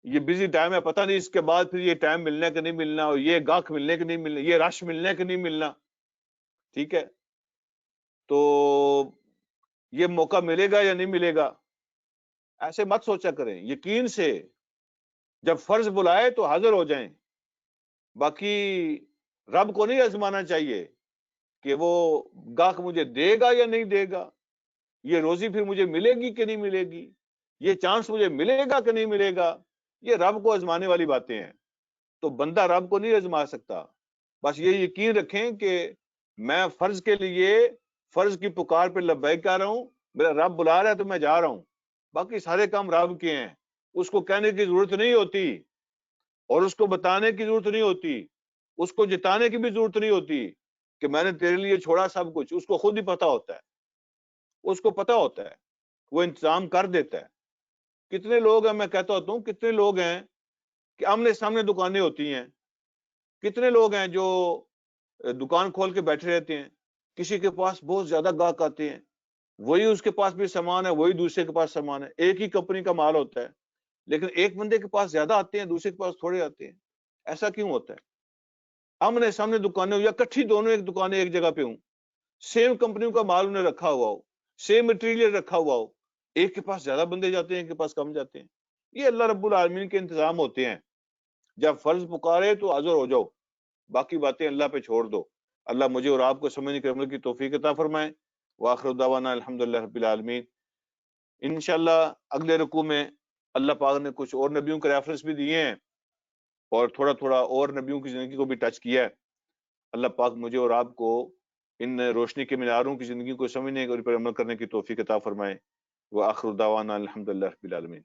یہ بزی ٹائم ہے، پتہ نہیں اس کے بعد پھر یہ ٹائم ملنے کہ نہیں ملنا، اور یہ گاہک ملنے کہ نہیں ملنا، یہ رش ملنے کہ نہیں ملنا. ٹھیک ہے، تو یہ موقع ملے گا یا نہیں ملے گا، ایسے مت سوچا کریں. یقین سے جب فرض بلائے تو حاضر ہو جائیں. باقی رب کو نہیں آزمانا چاہیے کہ وہ گاہک مجھے دے گا یا نہیں دے گا، یہ روزی پھر مجھے ملے گی کہ نہیں ملے گی، یہ چانس مجھے ملے گا کہ نہیں ملے گا. یہ رب کو آزمانے والی باتیں ہیں، تو بندہ رب کو نہیں آزما سکتا. بس یہ یقین رکھیں کہ میں فرض کے لیے، فرض کی پکار پہ لبیک کہہ رہا ہوں، میرا رب بلا رہا ہے تو میں جا رہا ہوں. باقی سارے کام رب کے ہیں، اس کو کہنے کی ضرورت نہیں ہوتی، اور اس کو بتانے کی ضرورت نہیں ہوتی، اس کو جتانے کی بھی ضرورت نہیں ہوتی کہ میں نے تیرے لیے چھوڑا سب کچھ. اس کو خود ہی پتا ہوتا ہے، اس کو پتا ہوتا ہے، وہ انتظام کر دیتا ہے. کتنے لوگ ہیں، میں کہتا ہوتا ہوں، کتنے لوگ ہیں کہ آمنے سامنے دکانیں ہوتی ہیں، کتنے لوگ ہیں جو دکان کھول کے بیٹھے رہتے ہیں، کسی کے پاس بہت زیادہ گاہک آتے ہیں، وہی اس کے پاس بھی سامان ہے، وہی دوسرے کے پاس سامان ہے، ایک ہی کمپنی کا مال ہوتا ہے، لیکن ایک بندے کے پاس زیادہ آتے ہیں، دوسرے کے پاس تھوڑے آتے ہیں. ایسا کیوں ہوتا ہے؟ آمنے سامنے دکانیں ہو، یا کٹھی دونوں ایک دکانیں ایک جگہ پہ ہوں، سیم کمپنیوں کا مال انہیں رکھا ہوا ہو، سیم مٹیریل رکھا ہوا ہو، ایک کے پاس زیادہ بندے جاتے ہیں، ایک کے پاس کم جاتے ہیں. یہ اللہ رب العالمین کے انتظام ہوتے ہیں. جب فرض پکارے تو حاضر ہو جاؤ، باقی باتیں اللہ پہ چھوڑ دو. اللہ مجھے اور آپ کو سمجھنے کے عمل کی توفیق عطا فرمائے. وآخر دعوانا الحمدللہ رب العالمین. انشاءاللہ اگلے رکوع میں اللہ پاک نے کچھ اور نبیوں کے ریفرنس بھی دیے ہیں، اور تھوڑا تھوڑا اور نبیوں کی زندگی کو بھی ٹچ کیا ہے. اللہ پاک مجھے اور آپ کو ان روشنی کے میناروں کی زندگی کو سمجھنے اور پر عمل کرنے کی توفیق عطا فرمائے. وآخر دعوانا الحمدللہ رب العالمین.